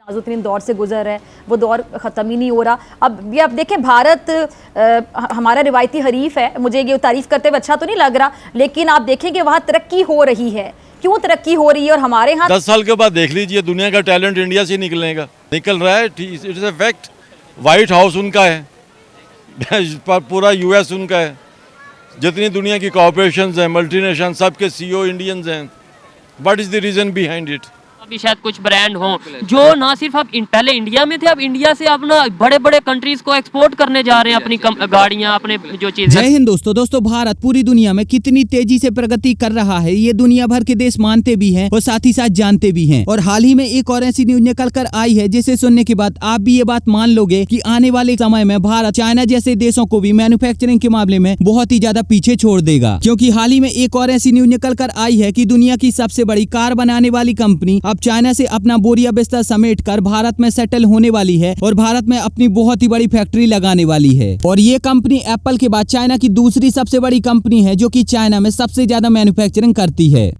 नाजुतरीन दौर से गुजर है, वो दौर ख़त्म ही नहीं हो रहा। अब ये आप देखें, भारत हमारा रिवायती हरीफ है, मुझे ये तारीफ़ करते हुए अच्छा तो नहीं लग रहा, लेकिन आप देखें कि वहाँ तरक्की हो रही है। क्यों तरक्की हो रही है? और हमारे यहाँ 10 साल के बाद देख लीजिए, दुनिया का टैलेंट इंडिया से निकलेगा, निकल रहा है। It's a fact. White house उनका है, पूरा यूएस उनका है, जितनी दुनिया की कॉर्पोरेशंस हैं, मल्टीनेशनल, सबके सीईओ इंडियंस हैं। What is the reason behind it? अभी शायद कुछ ब्रांड हों जो ना सिर्फ अब पहले इंडिया में थे, अब इंडिया से अपना बड़े बड़े कंट्रीज को एक्सपोर्ट करने जा रहे हैं अपनी गाड़ियां, अपने जो चीजें। जय हिंद दोस्तों, भारत पूरी दुनिया में कितनी तेजी से प्रगति कर रहा है ये दुनिया भर के देश मानते भी हैं और साथ ही साथ जानते भी हैं। और हाल ही में एक और ऐसी न्यूज निकल कर आई है जिसे सुनने के बाद आप भी ये बात मान लोगे कि आने वाले समय में भारत चाइना जैसे देशों को भी मैन्युफैक्चरिंग के मामले में बहुत ही ज्यादा पीछे छोड़ देगा। क्योंकि हाल ही में एक और ऐसी न्यूज निकल कर आई है कि दुनिया की सबसे बड़ी कार बनाने वाली कंपनी अब चाइना से अपना बोरिया बिस्तर समेटकर भारत में सेटल होने वाली है और भारत में अपनी बहुत ही बड़ी फैक्ट्री लगाने वाली है। और ये कंपनी एप्पल के बाद चाइना की दूसरी सबसे बड़ी कंपनी है जो कि चाइना में सबसे ज्यादा मैन्युफैक्चरिंग करती है।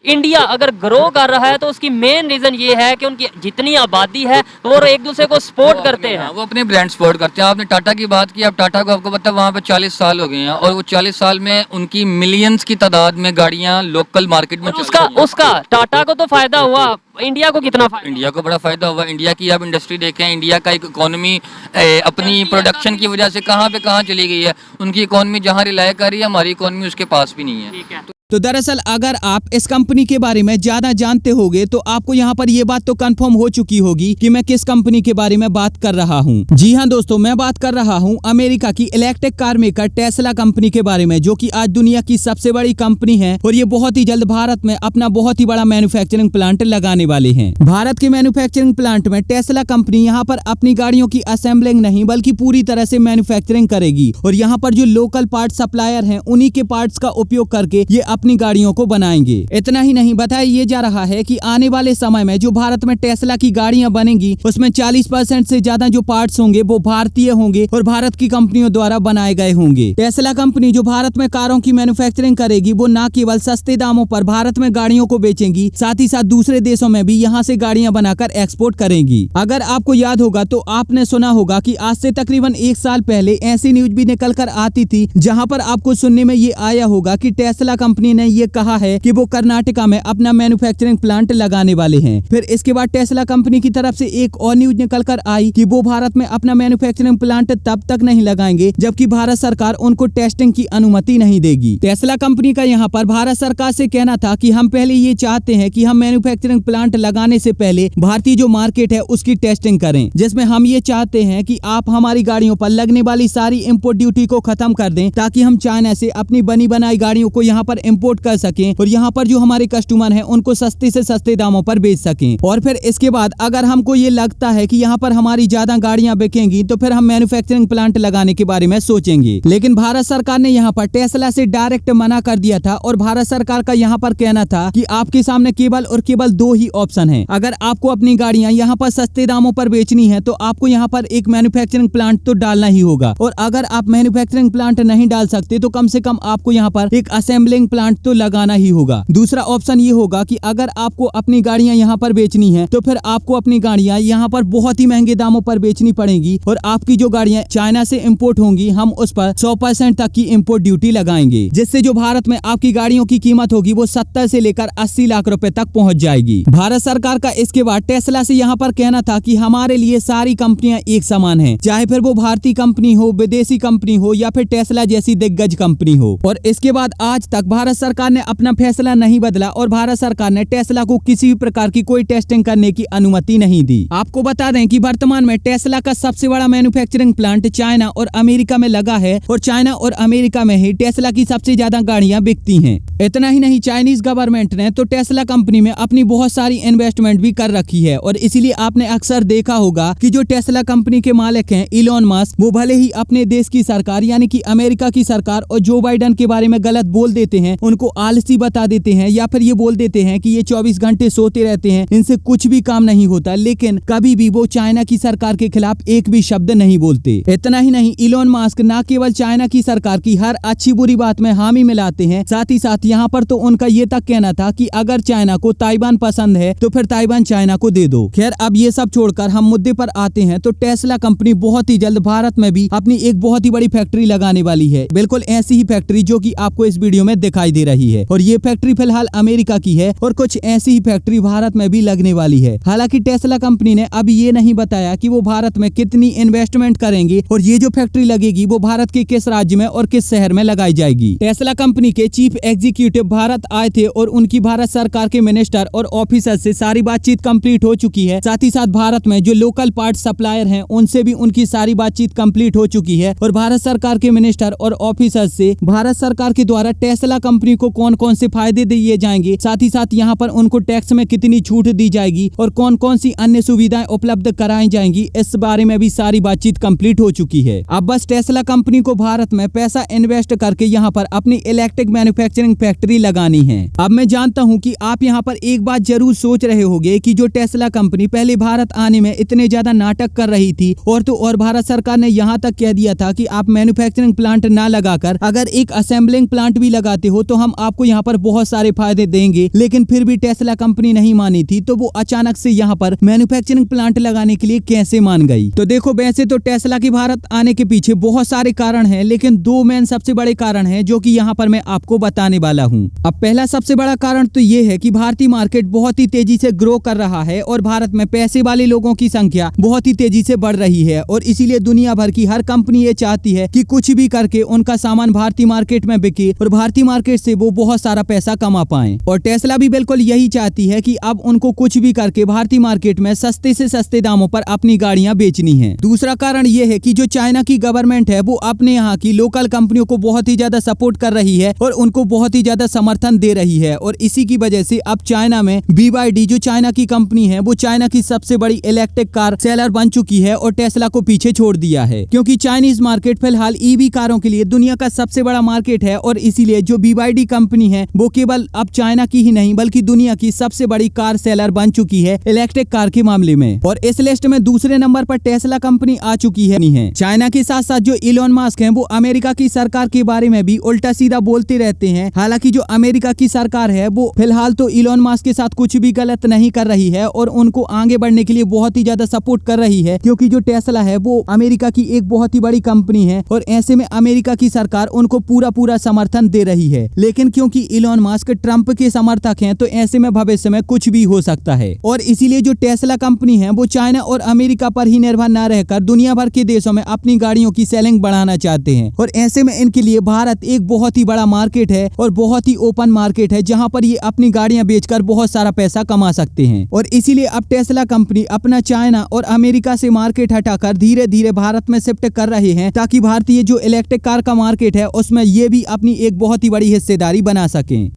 इंडिया अगर ग्रो कर रहा है तो उसकी मेन रीजन ये है कि उनकी जितनी आबादी है वो एक दूसरे को सपोर्ट करते हैं, वो अपने ब्रांड सपोर्ट करते हैं। आपने टाटा की बात की, अब टाटा को आपको पता है वहाँ पे 40 साल हो गए हैं और वो 40 साल में उनकी मिलियंस की तादाद में गाड़ियाँ लोकल मार्केट में उसका टाटा को तो फायदा हुआ, इंडिया को कितना फायदा? इंडिया को बड़ा फायदा हुआ। इंडिया की आप इंडस्ट्री देखें, इंडिया का इकोनॉमी अपनी प्रोडक्शन की वजह से कहाँ पे कहाँ चली गई है। उनकी इकोनॉमी जहाँ रिलाय कर रही है, हमारी इकोनॉमी उसके पास भी नहीं है। तो दरअसल अगर आप इस कंपनी के बारे में ज्यादा जानते होगे तो आपको यहाँ पर ये बात तो कंफर्म हो चुकी होगी कि मैं किस कंपनी के बारे में बात कर रहा हूँ। जी हाँ दोस्तों, मैं बात कर रहा हूँ अमेरिका की electric car maker Tesla company के बारे में, जो कि आज दुनिया की सबसे बड़ी कंपनी है और ये बहुत ही जल्द भारत में अपना बहुत ही बड़ा मैन्युफैक्चरिंग प्लांट लगाने वाले हैं। भारत के मैन्युफैक्चरिंग प्लांट में टेस्ला कंपनी यहाँ पर अपनी गाड़ियों की असेंबलिंग नहीं बल्कि पूरी तरह से मैन्युफैक्चरिंग करेगी और यहाँ पर जो लोकल पार्ट सप्लायर है उन्हीं के पार्ट्स का उपयोग करके ये अपनी गाड़ियों को बनाएंगे। इतना ही नहीं, बताया ये जा रहा है कि आने वाले समय में जो भारत में टेस्ला की गाड़ियां बनेंगी उसमें 40% से ज्यादा जो पार्ट्स होंगे वो भारतीय होंगे और भारत की कंपनियों द्वारा बनाए गए होंगे। टेस्ला कंपनी जो भारत में कारों की मैन्युफैक्चरिंग करेगी वो न केवल सस्ते दामों पर भारत में गाड़ियों को बेचेंगी, साथ ही साथ दूसरे देशों में भी यहाँ से गाड़ियां बनाकर एक्सपोर्ट करेंगी। अगर आपको याद होगा तो आपने सुना होगा कि आज से तकरीबन 1 साल पहले ऐसी न्यूज भी निकल कर आती थी जहाँ पर आपको सुनने में ये आया होगा कि टेस्ला कंपनी ने ये कहा है कि वो कर्नाटका में अपना मैन्युफैक्चरिंग प्लांट लगाने वाले हैं। फिर इसके बाद टेस्ला कंपनी की तरफ से एक और न्यूज निकल कर आई कि वो भारत में अपना मैन्युफैक्चरिंग प्लांट तब तक नहीं लगाएंगे जबकि भारत सरकार उनको टेस्टिंग की अनुमति नहीं देगी। टेस्ला कंपनी का यहाँ पर भारत सरकार से कहना था कि हम पहले ये चाहते हैं कि हम मैन्युफैक्चरिंग प्लांट लगाने से पहले भारतीय जो मार्केट है उसकी टेस्टिंग करें, जिसमें हम ये चाहते हैं कि आप हमारी गाड़ियों पर लगने वाली सारी इम्पोर्ट ड्यूटी को खत्म कर दें ताकि हम चाइना से अपनी बनी बनाई गाड़ियों को यहाँ पर इम्पोर्ट कर सकें और यहाँ पर जो हमारे कस्टमर हैं उनको सस्ते से सस्ते दामों पर बेच सकें। और फिर इसके बाद अगर हमको ये लगता है कि यहाँ पर हमारी ज्यादा गाड़ियां बिकेंगी तो फिर हम मैन्युफैक्चरिंग प्लांट लगाने के बारे में सोचेंगे। लेकिन भारत सरकार ने यहाँ पर टेस्ला से डायरेक्ट मना कर दिया था और भारत सरकार का यहाँ पर कहना था कि आपके सामने केवल और केवल 2 ही ऑप्शन है। अगर आपको अपनी गाड़ियां यहाँ पर सस्ते दामों पर बेचनी है तो आपको यहाँ पर एक मैन्युफैक्चरिंग प्लांट तो डालना ही होगा, और अगर आप मैन्युफैक्चरिंग प्लांट नहीं डाल सकते तो कम से कम आपको यहाँ पर एक असेंबलिंग प्लांट तो लगाना ही होगा। दूसरा ऑप्शन ये होगा कि अगर आपको अपनी गाड़ियां यहाँ पर बेचनी है तो फिर आपको अपनी गाड़ियां यहाँ पर बहुत ही महंगे दामों पर बेचनी पड़ेंगी और आपकी जो गाड़ियां चाइना से इंपोर्ट होंगी हम उस पर 100% तक की इंपोर्ट ड्यूटी लगाएंगे, जिससे जो भारत में आपकी गाड़ियों की कीमत होगी वो 70 से लेकर 80 लाख रुपए तक पहुँच जाएगी। भारत सरकार का इसके बाद टेस्ला से यहाँ पर कहना था कि हमारे लिए सारी कंपनियां एक समान है, चाहे फिर वो भारतीय कंपनी हो, विदेशी कंपनी हो या फिर टेस्ला जैसी दिग्गज कंपनी हो। और इसके बाद आज तक भारत सरकार ने अपना फैसला नहीं बदला और भारत सरकार ने टेस्ला को किसी भी प्रकार की कोई टेस्टिंग करने की अनुमति नहीं दी। आपको बता दें कि वर्तमान में टेस्ला का सबसे बड़ा मैन्युफैक्चरिंग प्लांट चाइना और अमेरिका में लगा है और चाइना और अमेरिका में ही टेस्ला की सबसे ज्यादा गाड़ियां बिकती हैं। इतना ही नहीं, चाइनीज गवर्नमेंट ने तो टेस्ला कंपनी में अपनी बहुत सारी इन्वेस्टमेंट भी कर रखी है और इसीलिए आपने अक्सर देखा होगा कि जो टेस्ला कंपनी के मालिक हैं इलॉन मस्क, वो भले ही अपने देश की सरकार यानी कि अमेरिका की सरकार और जो बाइडेन के बारे में गलत बोल देते हैं, उनको आलसी बता देते हैं या फिर ये बोल देते हैं कि ये 24 घंटे सोते रहते हैं, इनसे कुछ भी काम नहीं होता, लेकिन कभी भी वो चाइना की सरकार के खिलाफ एक भी शब्द नहीं बोलते। इतना ही नहीं, इलोन मस्क न केवल चाइना की सरकार की हर अच्छी बुरी बात में हामी मिलाते हैं, साथ ही साथ यहाँ पर तो उनका ये तक कहना था कि अगर चाइना को ताइवान पसंद है तो फिर ताइवान चाइना को दे दो। खैर, अब ये सब छोड़कर हम मुद्दे पर आते हैं तो टेस्ला कंपनी बहुत ही जल्द भारत में भी अपनी एक बहुत ही बड़ी फैक्ट्री लगाने वाली है। बिल्कुल ऐसी ही फैक्ट्री जो कि आपको इस वीडियो में दिखाई दे रही है, और ये फैक्ट्री फिलहाल अमेरिका की है और कुछ ऐसी ही फैक्ट्री भारत में भी लगने वाली है। हालांकि टेस्ला कंपनी ने अभी ये नहीं बताया कि वो भारत में कितनी इन्वेस्टमेंट करेंगे और ये जो फैक्ट्री लगेगी वो भारत के किस राज्य में और किस शहर में लगाई जाएगी। टेस्ला कंपनी के चीफ एग्जीक्यूटिव भारत आए थे और उनकी भारत सरकार के मिनिस्टर और ऑफिसर से सारी बातचीत कंप्लीट हो चुकी है। साथ ही साथ भारत में जो लोकल पार्ट सप्लायर हैं उनसे भी उनकी सारी बातचीत कंप्लीट हो चुकी है, और भारत सरकार के मिनिस्टर और ऑफिसर से भारत सरकार के द्वारा टेस्ला कंपनी को कौन कौन से फायदे दिए जाएंगे, साथ ही साथ यहाँ पर उनको टैक्स में कितनी छूट दी जाएगी और कौन कौन सी अन्य सुविधाएं उपलब्ध कराई जाएंगी, इस बारे में भी सारी बातचीत कंप्लीट हो चुकी है। अब बस टेस्ला कंपनी को भारत में पैसा इन्वेस्ट करके यहाँ पर अपनी इलेक्ट्रिक मैन्युफैक्चरिंग फैक्ट्री लगानी है। अब मैं जानता हूँ कि आप यहाँ पर एक बात जरूर सोच रहे होंगे कि जो टेस्ला कंपनी पहले भारत आने में इतने ज्यादा नाटक कर रही थी और तो और भारत सरकार ने यहाँ तक कह दिया था कि आप मैन्युफैक्चरिंग प्लांट ना लगाकर अगर एक असेंबलिंग प्लांट भी लगाते हो तो हम आपको यहाँ पर बहुत सारे फायदे देंगे, लेकिन फिर भी टेस्ला कंपनी नहीं मानी थी, तो वो अचानक से यहाँ पर मैन्युफैक्चरिंग प्लांट लगाने के लिए कैसे मान गई। तो देखो, वैसे तो टेस्ला की भारत आने के पीछे बहुत सारे कारण हैं, लेकिन दो मेन सबसे बड़े कारण हैं जो कि यहाँ पर मैं आपको बताने वाला हूँ। अब पहला सबसे बड़ा कारण तो ये है कि भारतीय मार्केट बहुत ही तेजी से ग्रो कर रहा है और भारत में पैसे वाले लोगों की संख्या बहुत ही तेजी से बढ़ रही है, और इसीलिए दुनिया भर की हर कंपनी ये चाहती है कि कुछ भी करके उनका सामान भारतीय मार्केट में बिके और भारतीय मार्केट से वो बहुत सारा पैसा कमा पाए। और टेस्ला भी बिल्कुल यही चाहती है कि अब उनको कुछ भी करके भारतीय मार्केट में सस्ते से सस्ते दामों पर अपनी गाड़ियां बेचनी है। दूसरा कारण ये है कि जो चाइना की गवर्नमेंट है वो अपने यहाँ की लोकल कंपनियों को बहुत ही ज्यादा सपोर्ट कर रही है और उनको बहुत ही ज्यादा समर्थन दे रही है, और इसी की वजह से अब चाइना में BYD जो चाइना की कंपनी है वो चाइना की सबसे बड़ी इलेक्ट्रिक कार सेलर बन चुकी है और टेस्ला को पीछे छोड़ दिया है, क्योंकि चाइनीज मार्केट फिलहाल EV कारों के लिए दुनिया का सबसे बड़ा मार्केट है, और इसीलिए जो BYD कंपनी है वो केवल अब चाइना की ही नहीं बल्कि दुनिया की सबसे बड़ी कार सेलर बन चुकी है इलेक्ट्रिक कार के मामले में। और इस लिस्ट में दूसरे नंबर पर टेस्ला कंपनी आ चुकी है। चाइना के साथ साथ जो इलोन मस्क है वो अमेरिका की सरकार के बारे में भी उल्टा सीधा बोलते रहते हैं। हालांकि जो अमेरिका की सरकार है वो फिलहाल तो इलोन मस्क के साथ कुछ भी गलत नहीं कर रही है और उनको आगे बढ़ने के लिए बहुत ही ज्यादा सपोर्ट कर रही है, क्योंकि जो टेस्ला है वो अमेरिका की एक बहुत ही बड़ी कंपनी है और ऐसे में अमेरिका की सरकार उनको पूरा समर्थन दे रही है। लेकिन क्योंकि इलोन मस्क ट्रंप के समर्थक हैं तो ऐसे में भविष्य में कुछ भी हो सकता है, और इसीलिए जो टेस्ला कंपनी है वो चाइना और अमेरिका पर ही निर्भर न रहकर दुनिया भर के देशों में अपनी गाड़ियों की सेलिंग बढ़ाना चाहते हैं। और ऐसे में इनके लिए भारत एक बहुत ही बड़ा मार्केट है और बहुत ही ओपन मार्केट है जहां पर ये अपनी गाड़ियां बेचकर बहुत सारा पैसा कमा सकते हैं। और इसीलिए अब टेस्ला कंपनी अपना चाइना और अमेरिका से मार्केट हटाकर धीरे धीरे भारत में शिफ्ट कर रहे हैं, ताकि भारतीय जो इलेक्ट्रिक कार का मार्केट है उसमें ये भी अपनी एक बहुत ही बड़ी हिस्सेदारी बना सकें।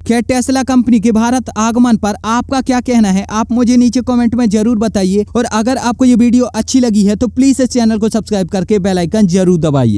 क्या टेस्ला कंपनी के भारत आगमन पर आपका क्या कहना है, आप मुझे नीचे कमेंट में जरूर बताइए। और अगर आपको ये वीडियो अच्छी लगी है तो प्लीज इस चैनल को सब्सक्राइब करके बेल आइकन जरूर दबाइए।